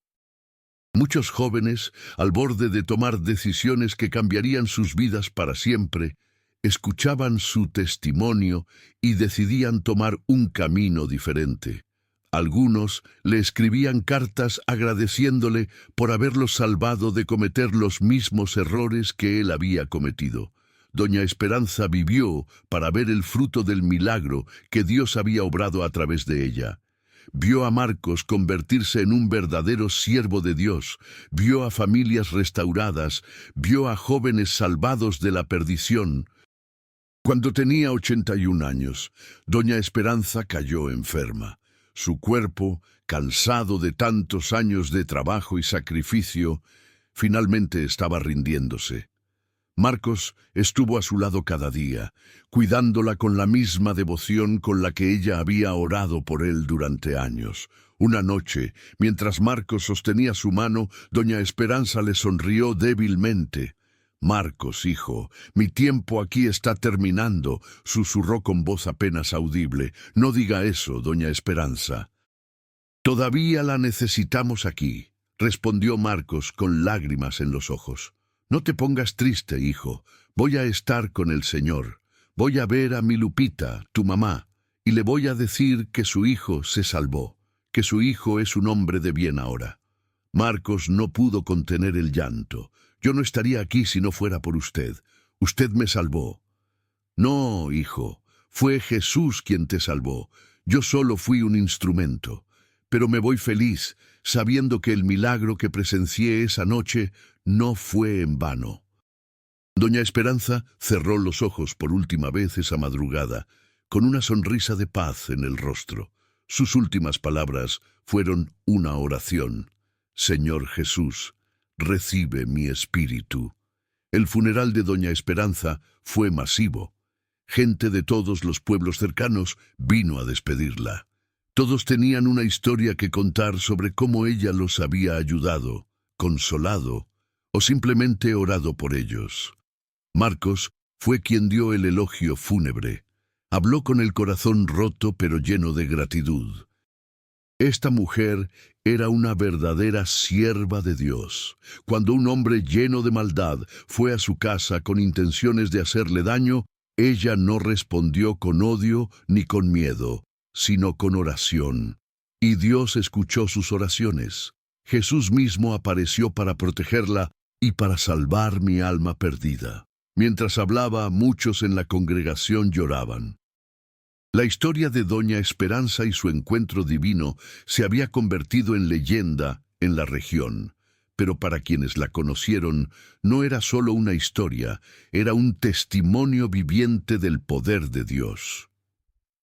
Muchos jóvenes, al borde de tomar decisiones que cambiarían sus vidas para siempre, escuchaban su testimonio y decidían tomar un camino diferente. Algunos le escribían cartas agradeciéndole por haberlos salvado de cometer los mismos errores que él había cometido. Doña Esperanza vivió para ver el fruto del milagro que Dios había obrado a través de ella. Vio a Marcos convertirse en un verdadero siervo de Dios, vio a familias restauradas, vio a jóvenes salvados de la perdición. Cuando tenía 81 años, doña Esperanza cayó enferma. Su cuerpo, cansado de tantos años de trabajo y sacrificio, finalmente estaba rindiéndose. Marcos estuvo a su lado cada día, cuidándola con la misma devoción con la que ella había orado por él durante años. Una noche, mientras Marcos sostenía su mano, doña Esperanza le sonrió débilmente. «Marcos, hijo, mi tiempo aquí está terminando», susurró con voz apenas audible. «No diga eso, doña Esperanza». «Todavía la necesitamos aquí», respondió Marcos con lágrimas en los ojos. «No te pongas triste, hijo. Voy a estar con el Señor. Voy a ver a mi Lupita, tu mamá, y le voy a decir que su hijo se salvó, que su hijo es un hombre de bien ahora». Marcos no pudo contener el llanto. «Yo no estaría aquí si no fuera por usted. Usted me salvó». «No, hijo, fue Jesús quien te salvó. Yo solo fui un instrumento. Pero me voy feliz, sabiendo que el milagro que presencié esa noche no fue en vano». Doña Esperanza cerró los ojos por última vez esa madrugada, con una sonrisa de paz en el rostro. Sus últimas palabras fueron una oración. «Señor Jesús, recibe mi espíritu». El funeral de doña Esperanza fue masivo. Gente de todos los pueblos cercanos vino a despedirla. Todos tenían una historia que contar sobre cómo ella los había ayudado, consolado o simplemente orado por ellos. Marcos fue quien dio el elogio fúnebre. Habló con el corazón roto pero lleno de gratitud. Esta mujer era una verdadera sierva de Dios. Cuando un hombre lleno de maldad fue a su casa con intenciones de hacerle daño, ella no respondió con odio ni con miedo, sino con oración. Y Dios escuchó sus oraciones. Jesús mismo apareció para protegerla y para salvar mi alma perdida. Mientras hablaba, muchos en la congregación lloraban. La historia de doña Esperanza y su encuentro divino se había convertido en leyenda en la región, pero para quienes la conocieron no era solo una historia, era un testimonio viviente del poder de Dios.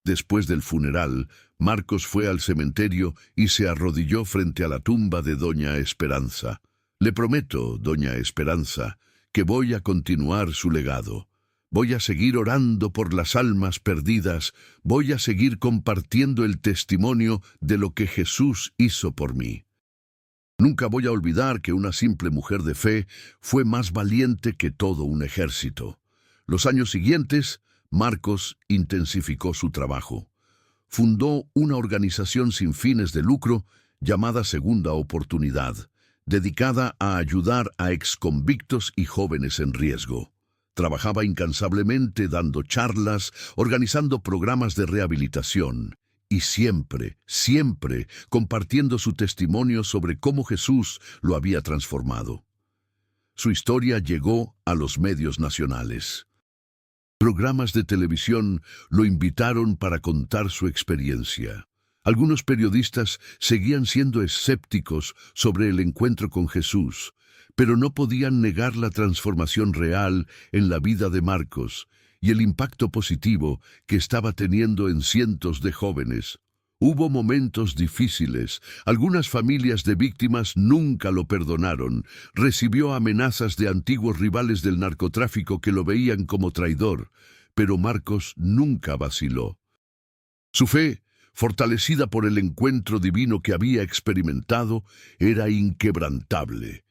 Después del funeral, Marcos fue al cementerio y se arrodilló frente a la tumba de doña Esperanza. «Le prometo, doña Esperanza, que voy a continuar su legado. Voy a seguir orando por las almas perdidas, voy a seguir compartiendo el testimonio de lo que Jesús hizo por mí. Nunca voy a olvidar que una simple mujer de fe fue más valiente que todo un ejército». Los años siguientes, Marcos intensificó su trabajo. Fundó una organización sin fines de lucro llamada Segunda Oportunidad, dedicada a ayudar a exconvictos y jóvenes en riesgo. Trabajaba incansablemente dando charlas, organizando programas de rehabilitación y siempre, siempre compartiendo su testimonio sobre cómo Jesús lo había transformado. Su historia llegó a los medios nacionales. Programas de televisión lo invitaron para contar su experiencia. Algunos periodistas seguían siendo escépticos sobre el encuentro con Jesús, pero no podían negar la transformación real en la vida de Marcos y el impacto positivo que estaba teniendo en cientos de jóvenes. Hubo momentos difíciles. Algunas familias de víctimas nunca lo perdonaron. Recibió amenazas de antiguos rivales del narcotráfico que lo veían como traidor, pero Marcos nunca vaciló. Su fe, fortalecida por el encuentro divino que había experimentado, era inquebrantable.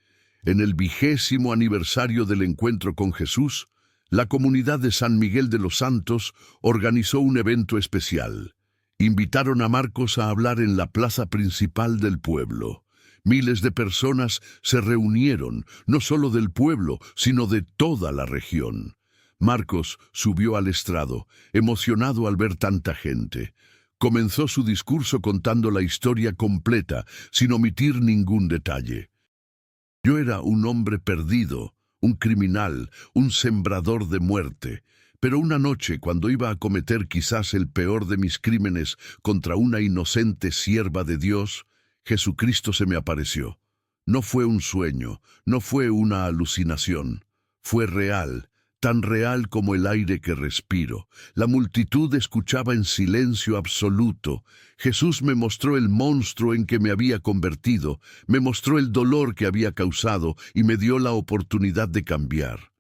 En el 20º aniversario del encuentro con Jesús, la comunidad de San Miguel de los Santos organizó un evento especial. Invitaron a Marcos a hablar en la plaza principal del pueblo. Miles de personas se reunieron, no solo del pueblo, sino de toda la región. Marcos subió al estrado, emocionado al ver tanta gente. Comenzó su discurso contando la historia completa, sin omitir ningún detalle. Yo era un hombre perdido, un criminal, un sembrador de muerte. Pero una noche, cuando iba a cometer quizás el peor de mis crímenes contra una inocente sierva de Dios, Jesucristo se me apareció. No fue un sueño, no fue una alucinación. Fue real, tan real como el aire que respiro. La multitud escuchaba en silencio absoluto. Jesús me mostró el monstruo en que me había convertido, me mostró el dolor que había causado y me dio la oportunidad de cambiar.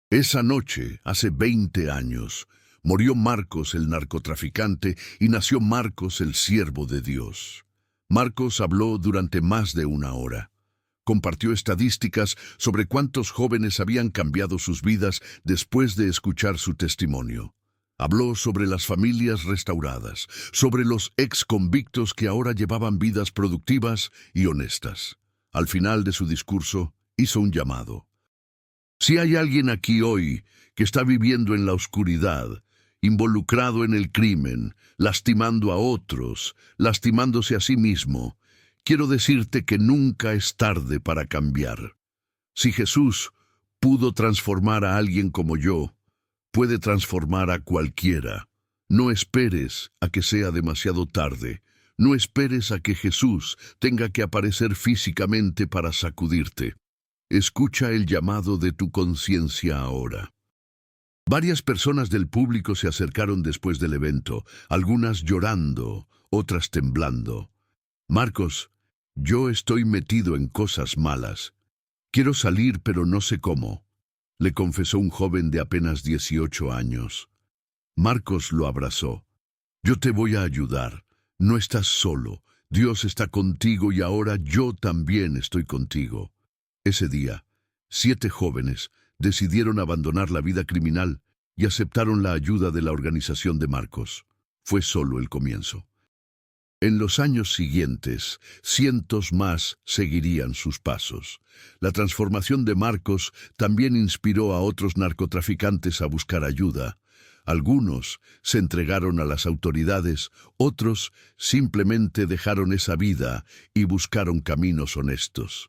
Esa noche, hace 20 años, murió Marcos el narcotraficante y nació Marcos el siervo de Dios. Marcos habló durante más de 1 hora. Compartió estadísticas sobre cuántos jóvenes habían cambiado sus vidas después de escuchar su testimonio. Habló sobre las familias restauradas, sobre los ex-convictos que ahora llevaban vidas productivas y honestas. Al final de su discurso, hizo un llamado. Si hay alguien aquí hoy que está viviendo en la oscuridad, involucrado en el crimen, lastimando a otros, lastimándose a sí mismo, quiero decirte que nunca es tarde para cambiar. Si Jesús pudo transformar a alguien como yo, puede transformar a cualquiera. No esperes a que sea demasiado tarde. No esperes a que Jesús tenga que aparecer físicamente para sacudirte. Escucha el llamado de tu conciencia ahora. Varias personas del público se acercaron después del evento, algunas llorando, otras temblando. Marcos, yo estoy metido en cosas malas. Quiero salir, pero no sé cómo, le confesó un joven de apenas 18 años. Marcos lo abrazó. Yo te voy a ayudar. No estás solo. Dios está contigo y ahora yo también estoy contigo. Ese día, 7 jóvenes decidieron abandonar la vida criminal y aceptaron la ayuda de la organización de Marcos. Fue solo el comienzo. En los años siguientes, cientos más seguirían sus pasos. La transformación de Marcos también inspiró a otros narcotraficantes a buscar ayuda. Algunos se entregaron a las autoridades, otros simplemente dejaron esa vida y buscaron caminos honestos.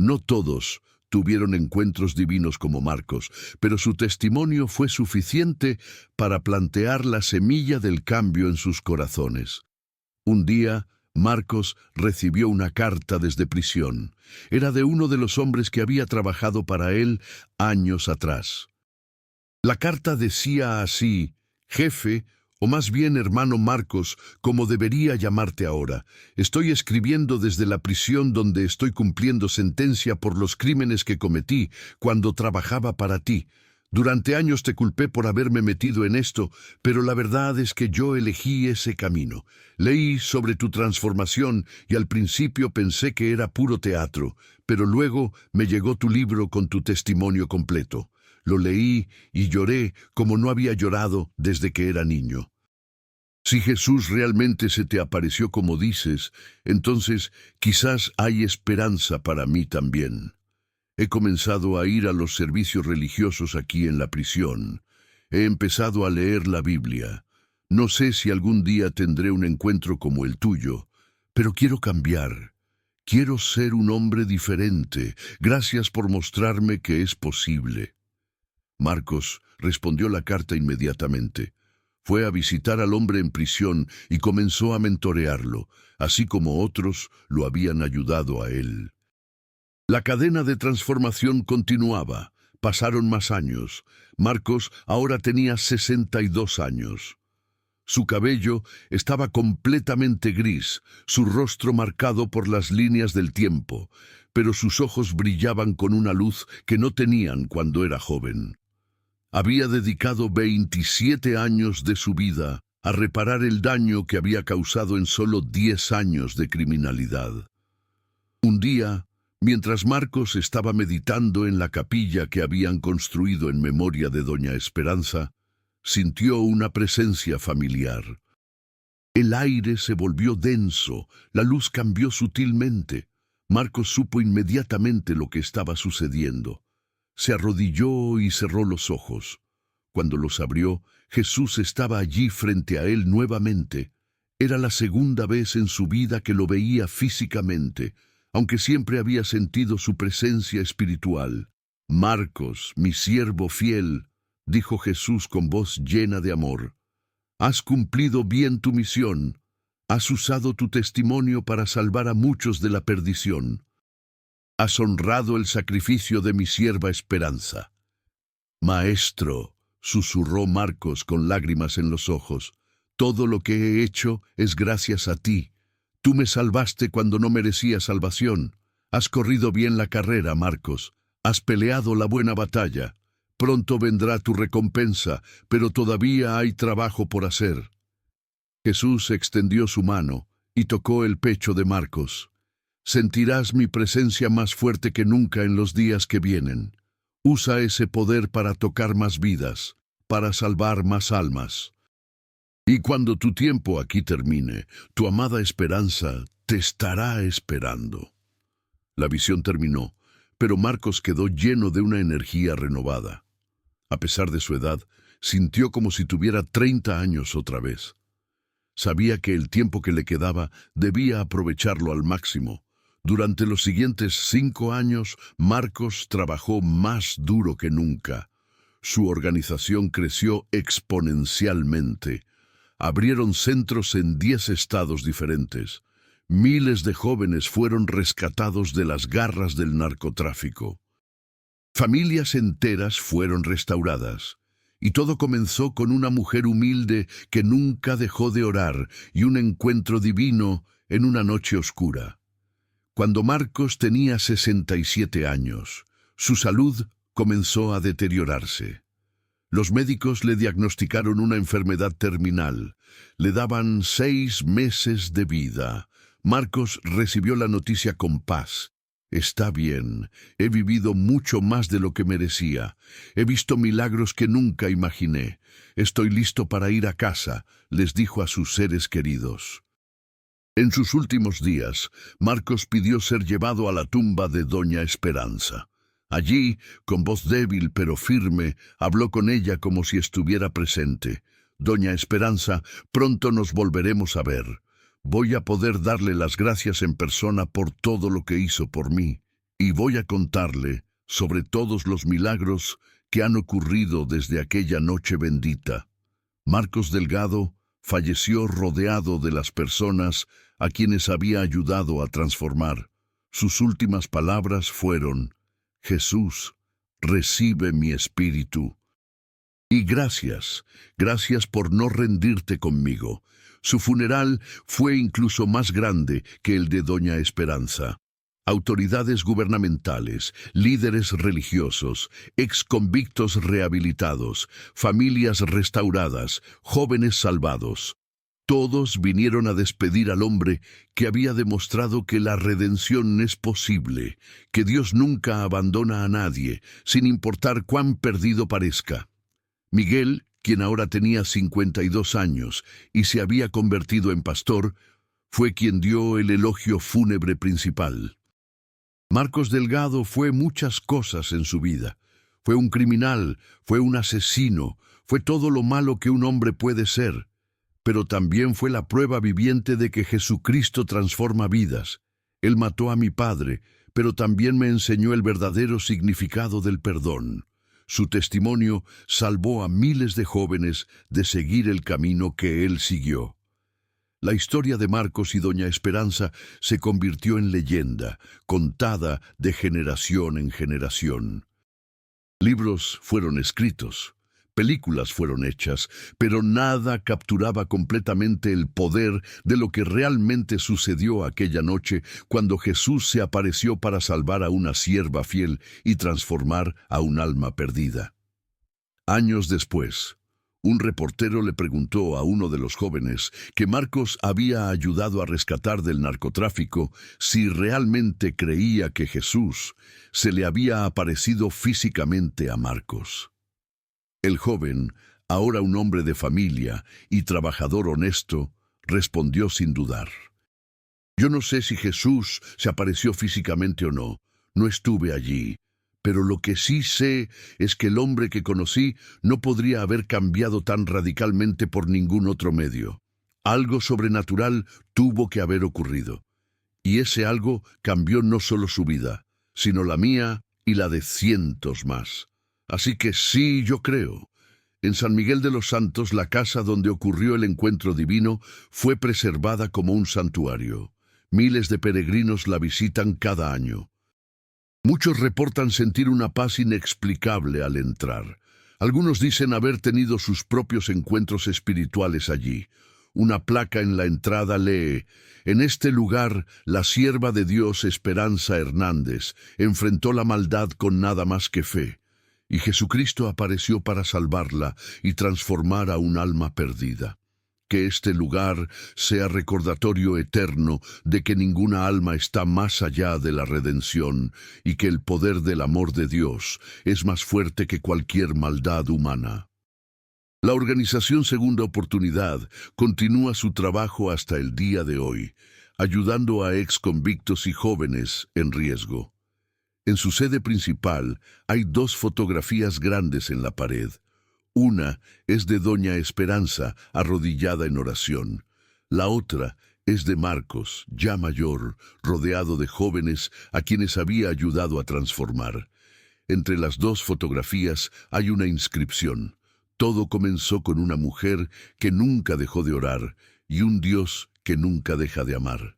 No todos tuvieron encuentros divinos como Marcos, pero su testimonio fue suficiente para plantear la semilla del cambio en sus corazones. Un día, Marcos recibió una carta desde prisión. Era de uno de los hombres que había trabajado para él años atrás. La carta decía así: «Jefe, o más bien hermano Marcos, como debería llamarte ahora, estoy escribiendo desde la prisión donde estoy cumpliendo sentencia por los crímenes que cometí cuando trabajaba para ti. Durante años te culpé por haberme metido en esto, pero la verdad es que yo elegí ese camino. Leí sobre tu transformación y al principio pensé que era puro teatro, pero luego me llegó tu libro con tu testimonio completo. Lo leí y lloré como no había llorado desde que era niño. Si Jesús realmente se te apareció como dices, entonces quizás hay esperanza para mí también. He comenzado a ir a los servicios religiosos aquí en la prisión. He empezado a leer la Biblia. No sé si algún día tendré un encuentro como el tuyo, pero quiero cambiar. Quiero ser un hombre diferente. Gracias por mostrarme que es posible. Marcos respondió la carta inmediatamente. Fue a visitar al hombre en prisión y comenzó a mentorearlo, así como otros lo habían ayudado a él. La cadena de transformación continuaba. Pasaron más años. Marcos ahora tenía 62 años. Su cabello estaba completamente gris, su rostro marcado por las líneas del tiempo, pero sus ojos brillaban con una luz que no tenían cuando era joven. Había dedicado 27 años de su vida a reparar el daño que había causado en solo 10 años de criminalidad. Un día, mientras Marcos estaba meditando en la capilla que habían construido en memoria de Doña Esperanza, sintió una presencia familiar. El aire se volvió denso, la luz cambió sutilmente. Marcos supo inmediatamente lo que estaba sucediendo. Se arrodilló y cerró los ojos. Cuando los abrió, Jesús estaba allí frente a él nuevamente. Era la segunda vez en su vida que lo veía físicamente, aunque siempre había sentido su presencia espiritual. «Marcos, mi siervo fiel», dijo Jesús con voz llena de amor. «Has cumplido bien tu misión. Has usado tu testimonio para salvar a muchos de la perdición. Has honrado el sacrificio de mi sierva Esperanza». «Maestro», susurró Marcos con lágrimas en los ojos, «todo lo que he hecho es gracias a ti. Tú me salvaste cuando no merecía salvación. Has corrido bien la carrera, Marcos. Has peleado la buena batalla. Pronto vendrá tu recompensa, pero todavía hay trabajo por hacer». Jesús extendió su mano y tocó el pecho de Marcos. «Sentirás mi presencia más fuerte que nunca en los días que vienen. Usa ese poder para tocar más vidas, para salvar más almas. Y cuando tu tiempo aquí termine, tu amada Esperanza te estará esperando». La visión terminó, pero Marcos quedó lleno de una energía renovada. A pesar de su edad, sintió como si tuviera 30 años otra vez. Sabía que el tiempo que le quedaba debía aprovecharlo al máximo. Durante los siguientes 5 años, Marcos trabajó más duro que nunca. Su organización creció exponencialmente. Abrieron centros en 10 estados diferentes. Miles de jóvenes fueron rescatados de las garras del narcotráfico. Familias enteras fueron restauradas. Y todo comenzó con una mujer humilde que nunca dejó de orar y un encuentro divino en una noche oscura. Cuando Marcos tenía 67 años, su salud comenzó a deteriorarse. Los médicos le diagnosticaron una enfermedad terminal. Le daban 6 meses de vida. Marcos recibió la noticia con paz. «Está bien, he vivido mucho más de lo que merecía. He visto milagros que nunca imaginé. Estoy listo para ir a casa», les dijo a sus seres queridos. En sus últimos días, Marcos pidió ser llevado a la tumba de Doña Esperanza. Allí, con voz débil pero firme, habló con ella como si estuviera presente. «Doña Esperanza, pronto nos volveremos a ver. Voy a poder darle las gracias en persona por todo lo que hizo por mí, y voy a contarle sobre todos los milagros que han ocurrido desde aquella noche bendita». Marcos Delgado falleció rodeado de las personas a quienes había ayudado a transformar. Sus últimas palabras fueron: «Jesús, recibe mi espíritu». Y gracias por no rendirte conmigo. Su funeral fue incluso más grande que el de Doña Esperanza. Autoridades gubernamentales, líderes religiosos, exconvictos rehabilitados, familias restauradas, jóvenes salvados. Todos vinieron a despedir al hombre que había demostrado que la redención es posible, que Dios nunca abandona a nadie, sin importar cuán perdido parezca. Miguel, quien ahora tenía 52 años y se había convertido en pastor, fue quien dio el elogio fúnebre principal. Marcos Delgado fue muchas cosas en su vida. Fue un criminal, fue un asesino, fue todo lo malo que un hombre puede ser. pero también fue la prueba viviente de que Jesucristo transforma vidas. Él mató a mi padre, pero también me enseñó el verdadero significado del perdón. Su testimonio salvó a miles de jóvenes de seguir el camino que él siguió. La historia de Marcos y Doña Esperanza se convirtió en leyenda, contada de generación en generación. Libros fueron escritos, películas fueron hechas, pero nada capturaba completamente el poder de lo que realmente sucedió aquella noche cuando Jesús se apareció para salvar a una sierva fiel y transformar a un alma perdida. Años después, un reportero le preguntó a uno de los jóvenes que Marcos había ayudado a rescatar del narcotráfico si realmente creía que Jesús se le había aparecido físicamente a Marcos. El joven, ahora un hombre de familia y trabajador honesto, respondió sin dudar. Yo no sé si Jesús se apareció físicamente o no, no estuve allí. Pero lo que sí sé es que el hombre que conocí no podría haber cambiado tan radicalmente por ningún otro medio. Algo sobrenatural tuvo que haber ocurrido. Y ese algo cambió no solo su vida, sino la mía y la de cientos más. Así que sí, yo creo. En San Miguel de los Santos, la casa donde ocurrió el encuentro divino fue preservada como un santuario. Miles de peregrinos la visitan cada año. Muchos reportan sentir una paz inexplicable al entrar. Algunos dicen haber tenido sus propios encuentros espirituales allí. Una placa en la entrada lee: en este lugar, la sierva de Dios Esperanza Hernández enfrentó la maldad con nada más que fe, y Jesucristo apareció para salvarla y transformar a un alma perdida. Que este lugar sea recordatorio eterno de que ninguna alma está más allá de la redención y que el poder del amor de Dios es más fuerte que cualquier maldad humana. La organización Segunda Oportunidad continúa su trabajo hasta el día de hoy, ayudando a exconvictos y jóvenes en riesgo. En su sede principal hay 2 fotografías grandes en la pared. Una es de Doña Esperanza, arrodillada en oración. La otra es de Marcos, ya mayor, rodeado de jóvenes a quienes había ayudado a transformar. Entre las 2 fotografías hay una inscripción. Todo comenzó con una mujer que nunca dejó de orar y un Dios que nunca deja de amar.